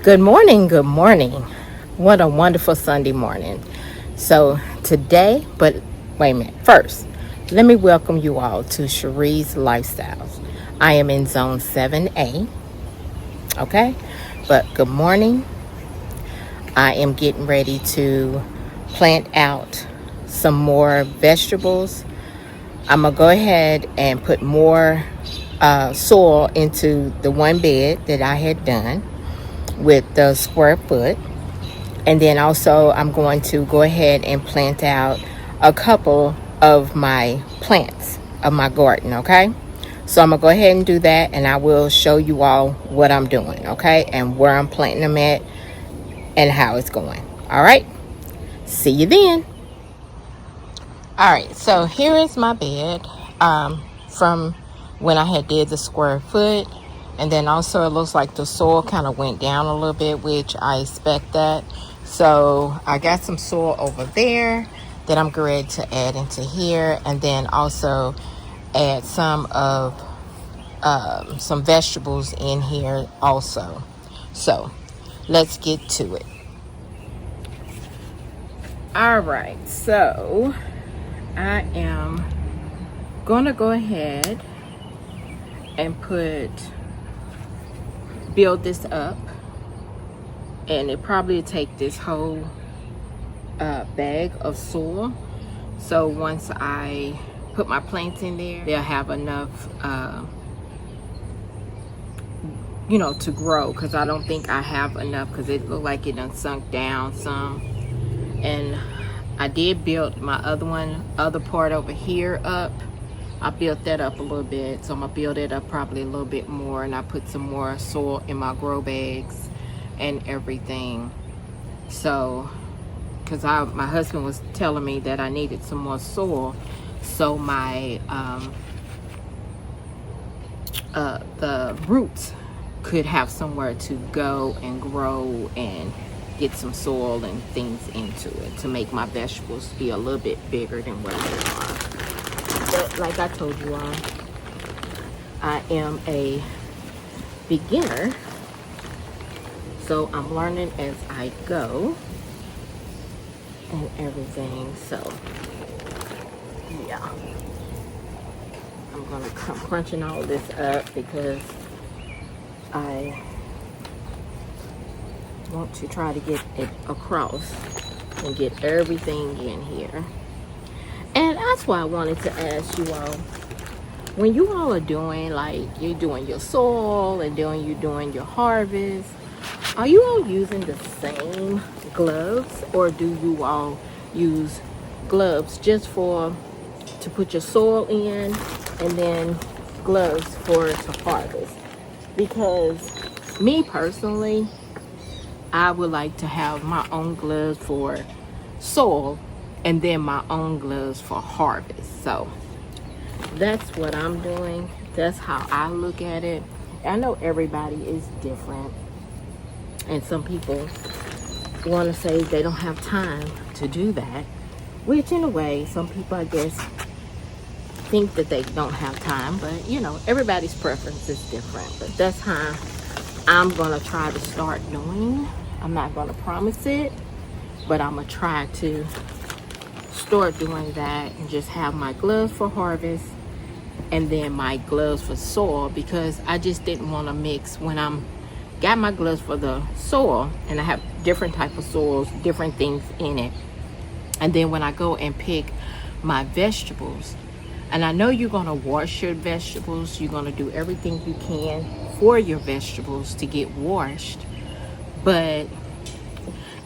Good morning, good morning. What a wonderful Sunday morning. So today, but wait a minute. First, let me welcome you all to Chere'er's Lifestyles. I am in zone 7A, okay? But good morning. I am getting ready to plant out some more vegetables. I'm going to go ahead and put more soil into the one bed that I had done with the square foot. And then also I'm going to go ahead and plant out a couple of my plants of my garden, okay? So I'm going to go ahead and do that, and I will show you all what I'm doing, okay? And where I'm planting them at and how it's going. All right? See you then. All right, so here is my bed from when I had did the square foot. And then also it looks like the soil kind of went down a little bit, which I expect that. So I got some soil over there that I'm ready to add into here, and then also add some of some vegetables in here also. So let's get to it. All right, so I am gonna go ahead and build this up, and it probably take this whole bag of soil. So once I put my plants in there, they'll have enough to grow, because I don't think I have enough, because it looked like it done sunk down some. And I did build my other part over here up. I built that up a little bit, so I'm gonna build it up probably a little bit more, and I put some more soil in my grow bags and everything. So because my husband was telling me that I needed some more soil, so my the roots could have somewhere to go and grow and get some soil and things into it to make my vegetables be a little bit bigger than what they are. But like I told you all, I am a beginner, so I'm learning as I go and everything. So yeah, I'm gonna come crunching all this up because I want to try to get it across and get everything in here. And that's why I wanted to ask you all, when you all are doing, like, you're doing your soil and you're doing your harvest, are you all using the same gloves, or do you all use gloves just to put your soil in, and then gloves to harvest? Because me personally, I would like to have my own gloves for soil and then my own gloves for harvest. So that's what I'm doing. That's how I look at it. I know everybody is different, and some people want to say they don't have time to do that, which in a way, some people, I guess, think that they don't have time, but everybody's preference is different. But that's how I'm gonna try to start doing. I'm not gonna promise it, but I'm gonna try to start doing that and just have my gloves for harvest and then my gloves for soil, because I just didn't want to mix when I'm got my gloves for the soil, and I have different type of soils, different things in it. And then when I go and pick my vegetables, and I know you're going to wash your vegetables, you're going to do everything you can for your vegetables to get washed, but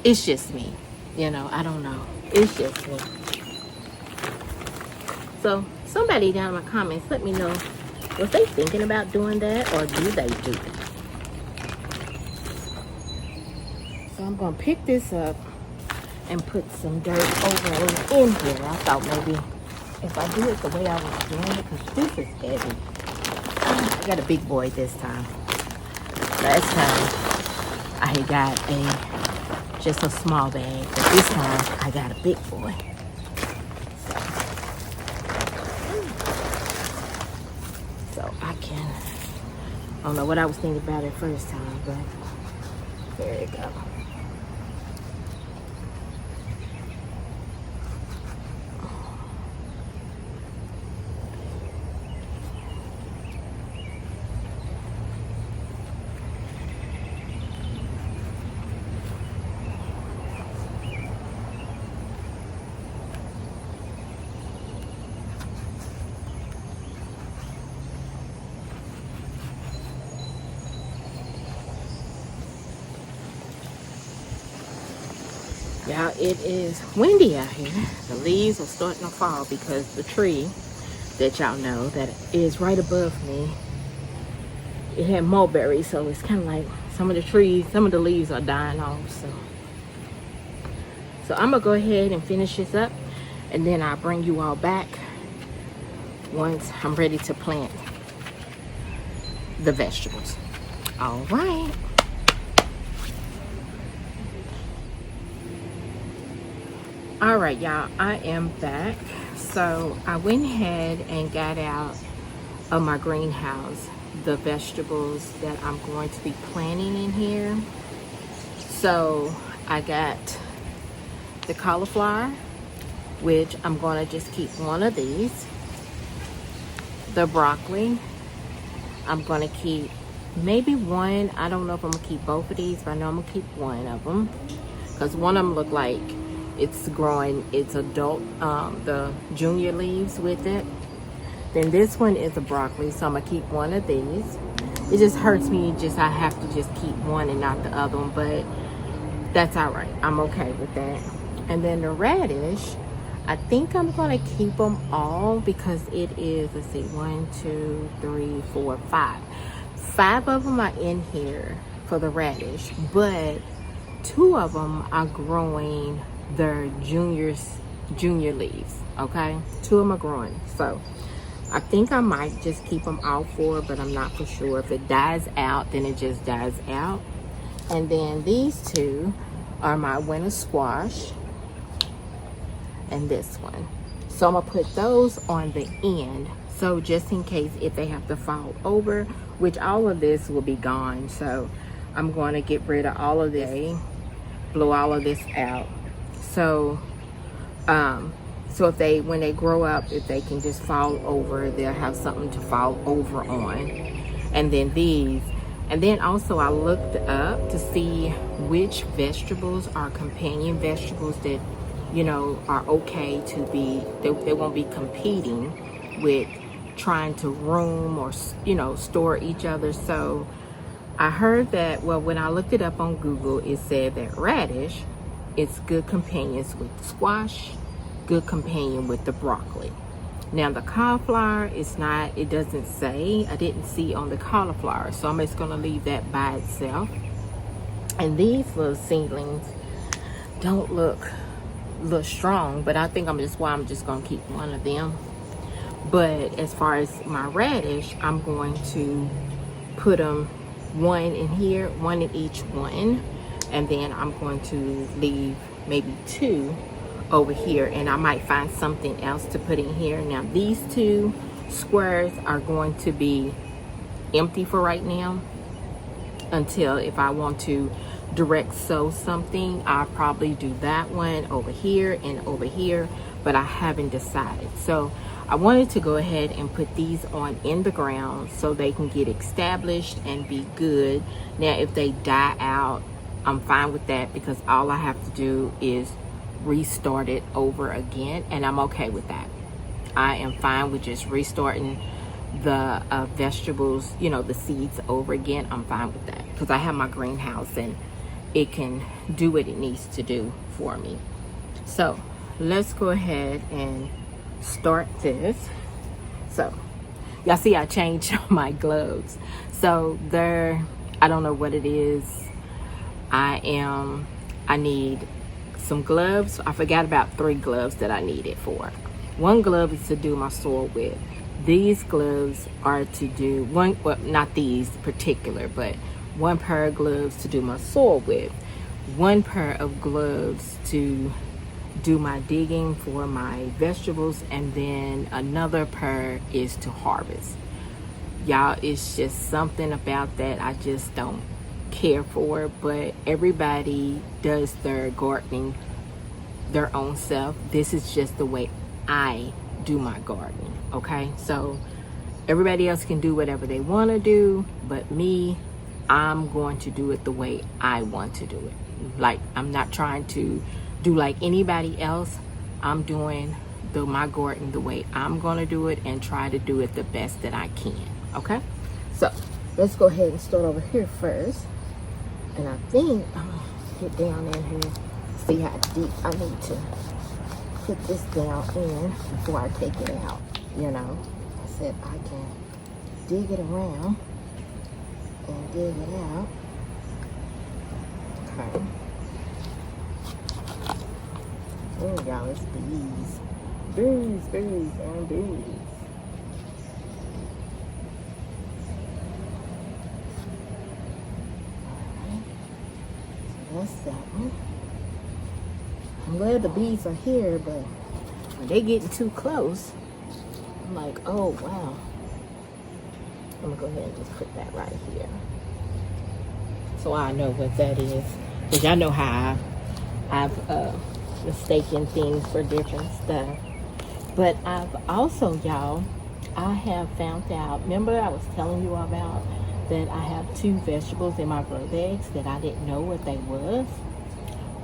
it's just me, I don't know, it's just me. So somebody down in my comments, let me know, was they thinking about doing that, or do they do it? So I'm going to pick this up and put some dirt over in here. I thought maybe if I do it the way I was doing it, because this is heavy. I got a big boy this time. Last time I got just a small bag, but this time I got a big boy. So I don't know what I was thinking about it first time, but There you go. Y'all, it is windy out here. The leaves are starting to fall because the tree that y'all know that is right above me, it had mulberries, so it's kind of like some of the trees, some of the leaves are dying off. So I'm gonna go ahead and finish this up, and then I'll bring you all back once I'm ready to plant the vegetables. All right. All right, y'all, I am back. So I went ahead and got out of my greenhouse the vegetables that I'm going to be planting in here. So I got the cauliflower, which I'm going to just keep one of these. The broccoli, I'm going to keep maybe one. I don't know if I'm going to keep both of these, but I know I'm going to keep one of them because one of them look like it's growing its adult, the junior leaves with it. Then this one is a broccoli, so I'm gonna keep one of these. It just hurts me, I have to just keep one and not the other one, but that's all right. I'm okay with that. And then the radish, I think I'm gonna keep them all because it is, let's see, 1, 2, 3, 4, 5. 5 of them are in here for the radish, but 2 of them are growing their junior leaves. Okay, 2 of them are growing, so I think I might just keep them all 4, but I'm not for sure. If it dies out, then it just dies out. And then these 2 are my winter squash, and this one. So I'm gonna put those on the end, so just in case if they have to fall over, which all of this will be gone. So I'm going to get rid of all of this, blow all of this out. So if they, when they grow up, if they can just fall over, they'll have something to fall over on. And then these, and then also I looked up to see which vegetables are companion vegetables that, you know, are okay to be, they won't be competing with trying to room or, you know, store each other. So I heard that, well, when I looked it up on Google, it said that radish, it's good companions with the squash, good companion with the broccoli. Now the cauliflower is not, it doesn't say, I didn't see on the cauliflower, so I'm just gonna leave that by itself. And these little seedlings don't look strong, but I think I'm just gonna keep one of them. But as far as my radish, I'm going to put them one in here, one in each one, and then I'm going to leave maybe 2 over here, and I might find something else to put in here. Now these 2 squares are going to be empty for right now until if I want to direct sow something, I'll probably do that one over here and over here, but I haven't decided. So I wanted to go ahead and put these on in the ground so they can get established and be good. Now if they die out, I'm fine with that because all I have to do is restart it over again, and I'm okay with that. I am fine with just restarting the vegetables, you know, the seeds over again. I'm fine with that because I have my greenhouse and it can do what it needs to do for me. So let's go ahead and start this. So y'all see I changed my gloves, so they're, I don't know what it is. I need some gloves. I forgot about 3 gloves that I needed for. 1 glove is to do my soil with. These gloves are to do one, well, not these particular, but 1 pair of gloves to do my soil with, 1 pair of gloves to do my digging for my vegetables, and then another pair is to harvest. Y'all, it's just something about that I just don't care for, but everybody does their gardening their own self. This is just the way I do my gardening, okay? So everybody else can do whatever they want to do, but me, I'm going to do it the way I want to do it. Like, I'm not trying to do like anybody else. I'm doing my garden the way I'm going to do it and try to do it the best that I can, okay? So let's go ahead and start over here first. And I think I'm going to get down in here, see how deep I need to put this down in before I take it out. You know, I said I can dig it around and dig it out. Okay. Oh, y'all, it's bees. Bees, bees, and bees. Alright. So that's that one. I'm glad the bees are here, but when they getting too close, I'm like, oh, wow. I'm gonna go ahead and just put that right here. So I know what that is. Because y'all know how I've mistaken things for different stuff. But I've also, y'all, I have found out, remember I was telling you about that I have 2 vegetables in my grow bags that I didn't know what they was.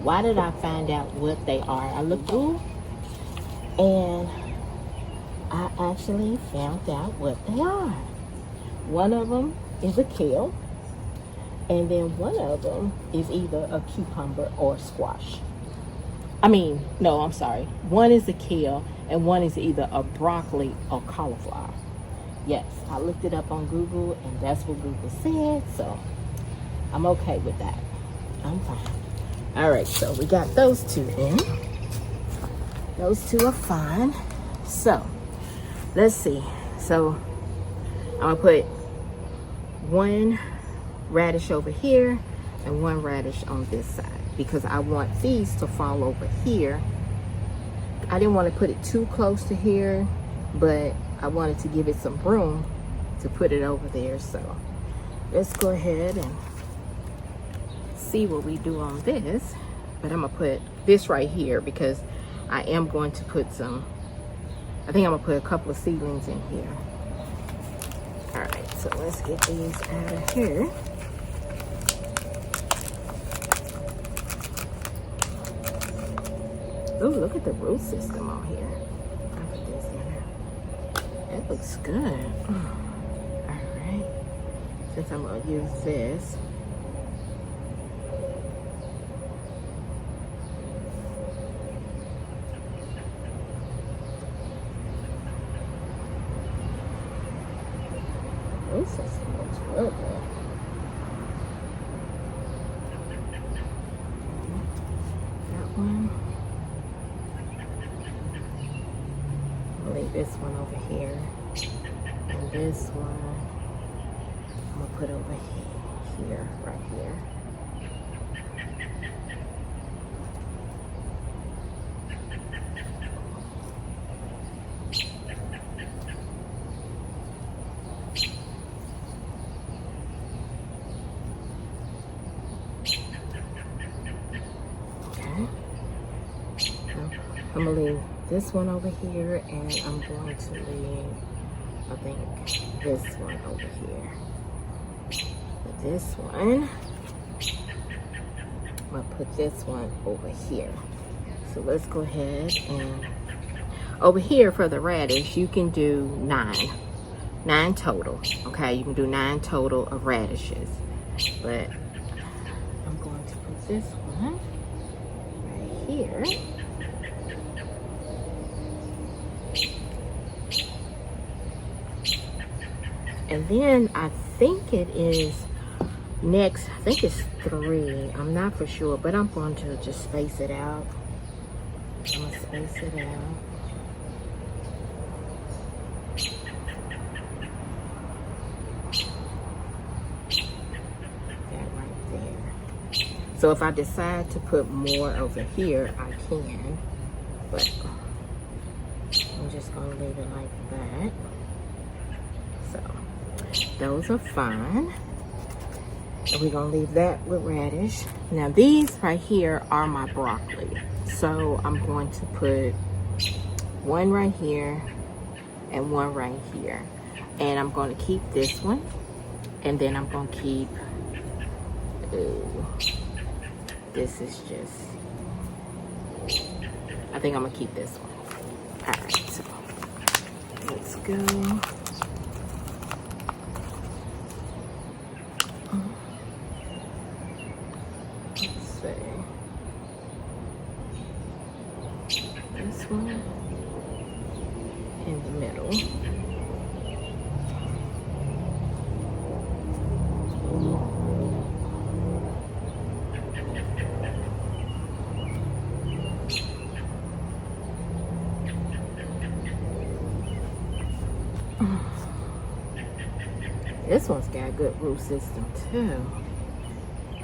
Why did I find out what they are? I looked through and I actually found out what they are. One of them is a kale, and then one of them is either a cucumber or squash. I mean, no, I'm sorry. One is a kale, and one is either a broccoli or cauliflower. Yes, I looked it up on Google, and that's what Google said, so I'm okay with that. I'm fine. All right, so we got those 2 in. Those 2 are fine. So, let's see. So, I'm going to put 1 radish over here and 1 radish on this side because I want these to fall over here. I didn't want to put it too close to here, but I wanted to give it some room to put it over there. So let's go ahead and see what we do on this. But I'm gonna put this right here because I am going to put some, I think I'm gonna put a couple of seedlings in here. All right, so let's get these out of here. Oh, look at the root system on here. I'll put this in there. It looks good. All right, since I'm gonna use this. Root system looks real good. That one. I'll leave this one over here. And this one, I'm gonna put over here, right here. I'm gonna leave this one over here, and I'm going to leave, I think, this one over here. But this one, I'm gonna put this one over here. So let's go ahead and over here for the radish, you can do 9 total. Okay, you can do 9 total of radishes. But I'm going to put this one right here. And then I think it is next, I think it's 3. I'm not for sure, but I'm going to just space it out. I'm going to space it out. That right there. So if I decide to put more over here, I can. But I'm just going to leave it like that. So those are fine. And we're gonna leave that with radish. Now these right here are my broccoli. So I'm going to put one right here and one right here. And I'm gonna keep this one. And then I'm gonna keep, ooh, this is just, I think I'm gonna keep this one. All right, so let's go. Let's see. This one in the middle. This one's got a good root system too,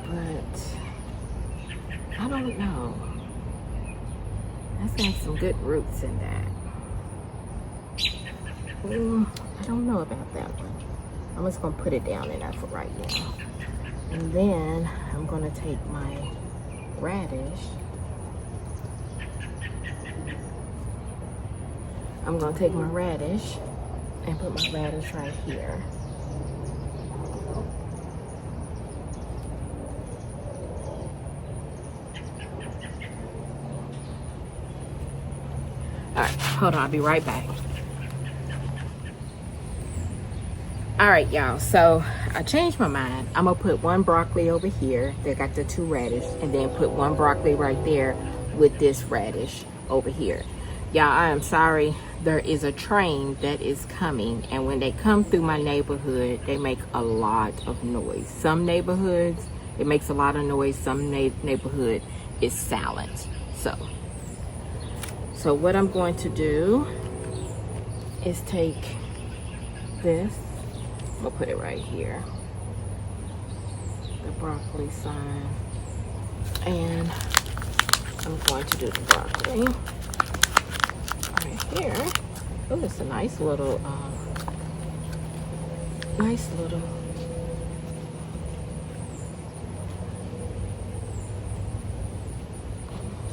but I don't know. That's got some good roots in that. I don't know about that one. I'm just gonna put it down in there for right now. And then I'm gonna take my radish. I'm gonna take my radish and put my radish right here. All right, hold on, I'll be right back. All right, y'all, so I changed my mind. I'm gonna put one broccoli over here that got the two radish, and then put one broccoli right there with this radish over here. Y'all, I am sorry, there is a train that is coming, and when they come through my neighborhood, they make a lot of noise. Some neighborhoods, it makes a lot of noise. Some neighborhood is silent. So what I'm going to do is take this, I'm gonna put it right here, the broccoli sign, and I'm going to do the broccoli right here. Oh, it's a nice little,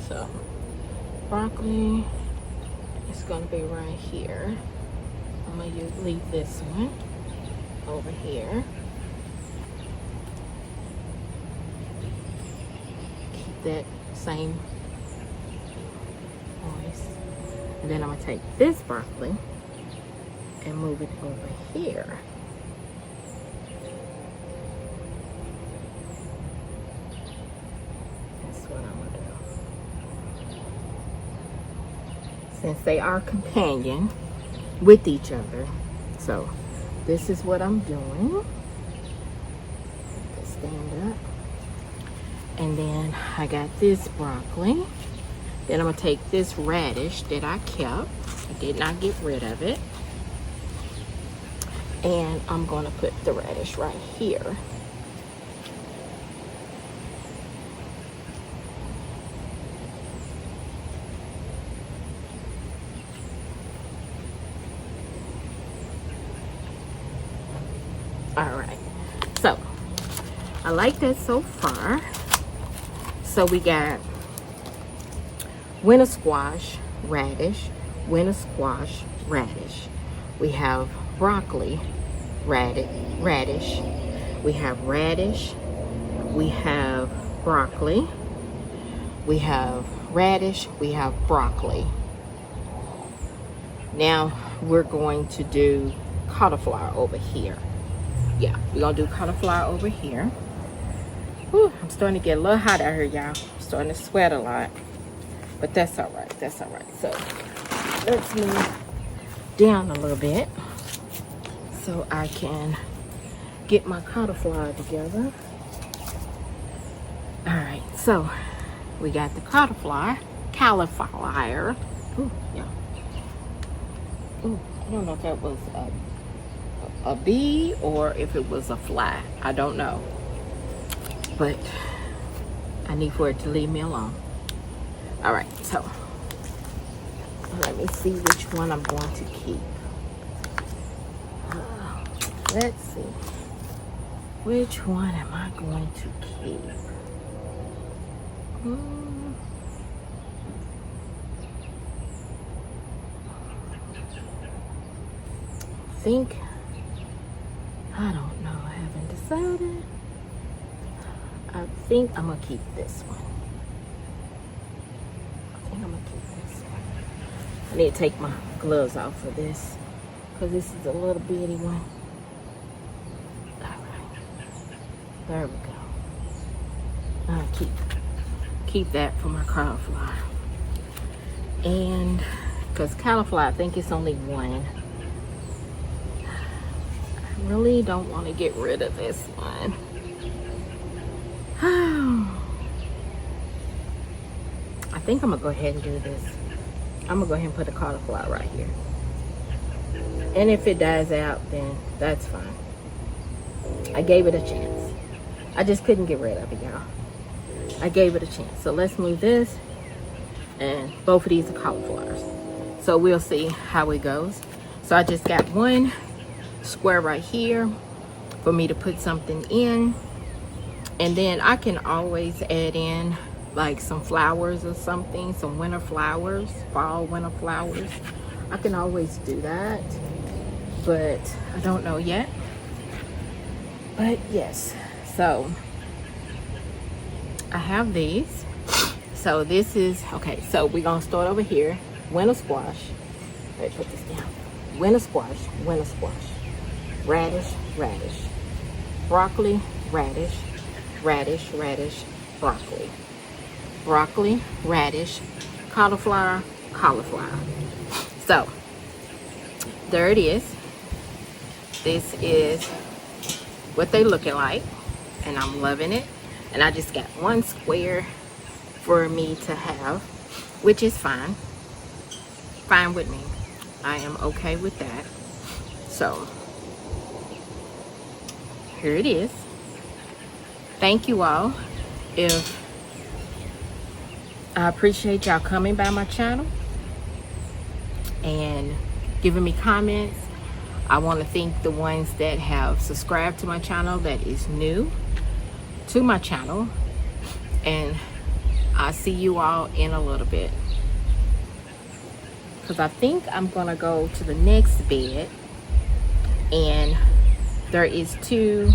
so broccoli is going to be right here. I'm going to leave this one over here. Keep that same voice. And then I'm going to take this broccoli and move it over here. That's what I'm going to do. Since they are companion with each other. So this is what I'm doing. Stand up. And then I got this broccoli. Then I'm gonna take this radish that I kept. I did not get rid of it. And I'm gonna put the radish right here. All right, so I like that so far. So we got winter squash, radish, winter squash, radish. We have broccoli, radish. We have radish. We have broccoli. We have radish. We have broccoli. Now we're going to do cauliflower over here. Yeah, we're gonna do cauliflower over here. Whew, I'm starting to get a little hot out here, y'all. I'm starting to sweat a lot, but that's all right. That's all right. So let's move down a little bit so I can get my cauliflower together. All right, so we got the cauliflower. Ooh, yeah. Ooh, I don't know if that was a bee or if it was a fly. I don't know, but I need for it to leave me alone. All right, so let me see which one I'm going to keep. Let's see. Which one am I going to keep? Think, I don't know, I haven't decided. I think I'm gonna keep this one. I need to take my gloves off for this because this is a little bitty one. All right, there we go. I'll keep that for my cauliflower. And because cauliflower, I think it's only one. I really don't want to get rid of this one. I think I'm gonna go ahead and do this. I'm gonna go ahead and put the cauliflower right here. And if it dies out, then that's fine. I gave it a chance. I just couldn't get rid of it, y'all. I gave it a chance. So let's move this. And both of these are cauliflowers. So we'll see how it goes. So I just got one square right here for me to put something in. And then I can always add in like some flowers or something, some winter flowers, fall winter flowers. I can always do that, but I don't know yet. But yes, so I have these. So this is, okay, so we're gonna start over here. Winter squash, let me put this down. Winter squash, radish, radish, broccoli, radish, radish, radish, broccoli, broccoli, radish, cauliflower, cauliflower. So there it is. This is what they looking like, and I'm loving it. And I just got one square for me to have, which is fine with me. I am okay with that. So here it is. Thank you all. If I appreciate y'all coming by my channel and giving me comments. I want to thank the ones that have subscribed to my channel that is new to my channel, and I'll see you all in a little bit, because I think I'm gonna go to the next bed, and there is two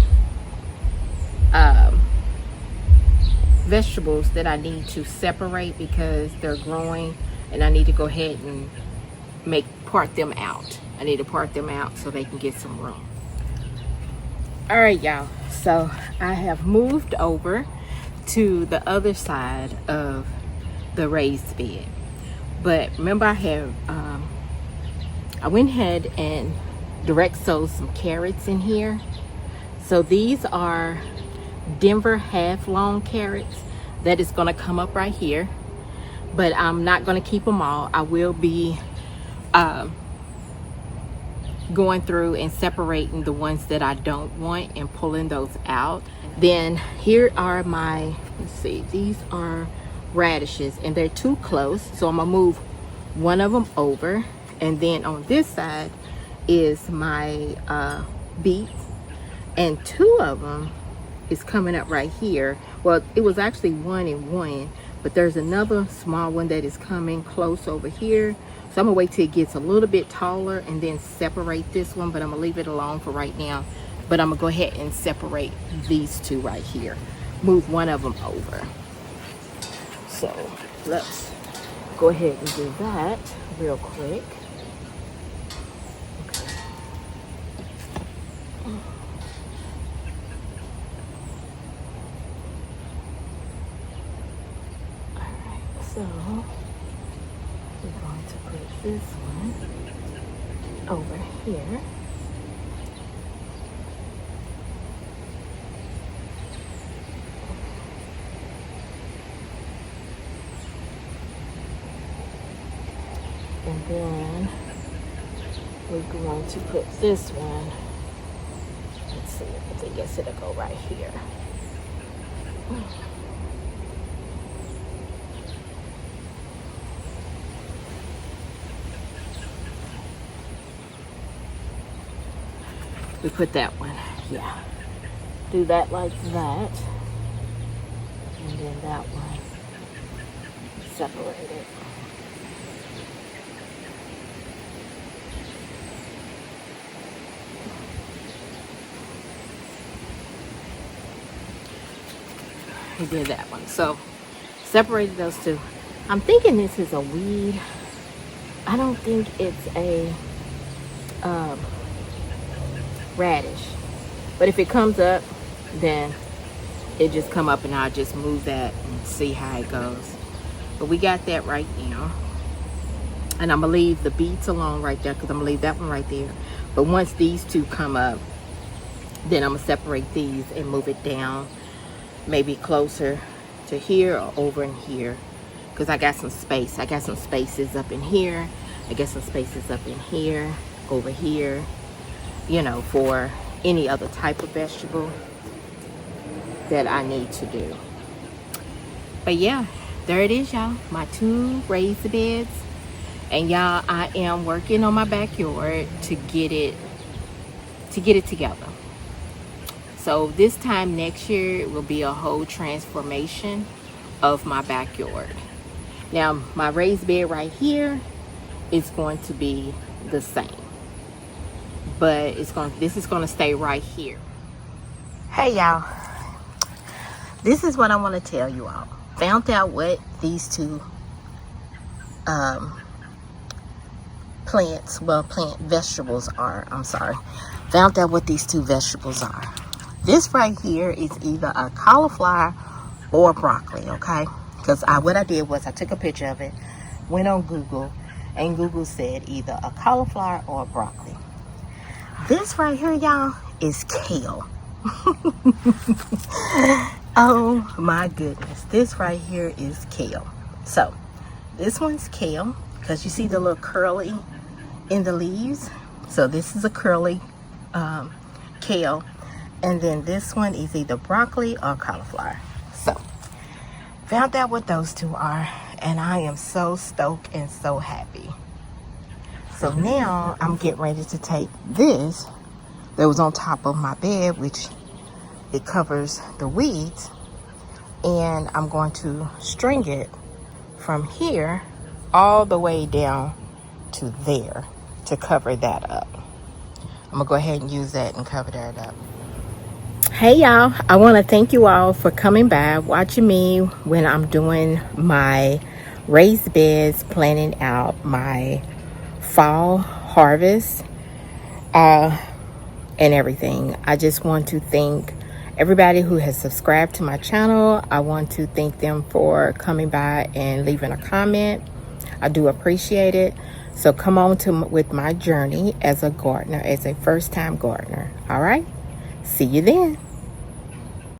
vegetables that I need to separate because they're growing, and I need to go ahead and part them out. I need to part them out so they can get some room. All right, y'all, so I have moved over to the other side of the raised bed. But remember, I went ahead and direct sewed some carrots in here. So these are Denver half long carrots that is going to come up right here, but I'm not going to keep them all. I will be going through and separating the ones that I don't want and pulling those out. Then here are my, let's see, these are radishes, and they're too close, so I'm gonna move one of them over. And then on this side is my beets, and two of them is coming up right here. Well, it was actually one and one, but there's another small one that is coming close over here. So I'm gonna wait till it gets a little bit taller and then separate this one, but I'm gonna leave it alone for right now. But I'm gonna go ahead and separate these two right here. Move one of them over. So let's go ahead and do that real quick. Okay. All right, so we're going to put this one over here. And then we're going to put this one, let's see, I guess it'll go right here. We put that one, yeah. do that like that, and then that one separated. We did that one. So separated those two. I'm thinking this is a weed. I don't think it's a radish. But if it comes up, then it just come up and I'll just move that and see how it goes. But we got that right now. And I'm gonna leave the beets alone right there because I'm gonna leave that one right there. But once these two come up, then I'm gonna separate these and move it down, maybe closer to here or over in here, because I got some space. I got some spaces up in here. I got some spaces up in here, over here, you know, for any other type of vegetable that I need to do. But yeah, there it is, y'all. My 2 raised beds. And y'all, I am working on my backyard to get it together. So this time next year, it will be a whole transformation of my backyard. Now, my raised bed right here is going to be the same. But this is going to stay right here. Hey, y'all. This is what I want to tell you all. Found out what these two plant vegetables are. I'm sorry. Found out what these 2 vegetables are. This right here is either a cauliflower or broccoli, okay? Because what I did was I took a picture of it, went on Google, and Google said either a cauliflower or a broccoli. This right here, y'all, is kale. Oh my goodness. This right here is kale. So, this one's kale, because you see the little curly in the leaves. So this is a curly kale. And then this one is either broccoli or cauliflower. So, found out what those 2 are. And I am so stoked and so happy. So now I'm getting ready to take this that was on top of my bed, which it covers the weeds. And I'm going to string it from here all the way down to there to cover that up. I'm gonna go ahead and use that and cover that up. Hey y'all, I want to thank you all for coming by, watching me when I'm doing my raised beds, planning out my fall harvest and everything. I just want to thank everybody who has subscribed to my channel. I want to thank them for coming by and leaving a comment. I do appreciate it. So come on with my journey as a gardener, as a first-time gardener. All right? See you then.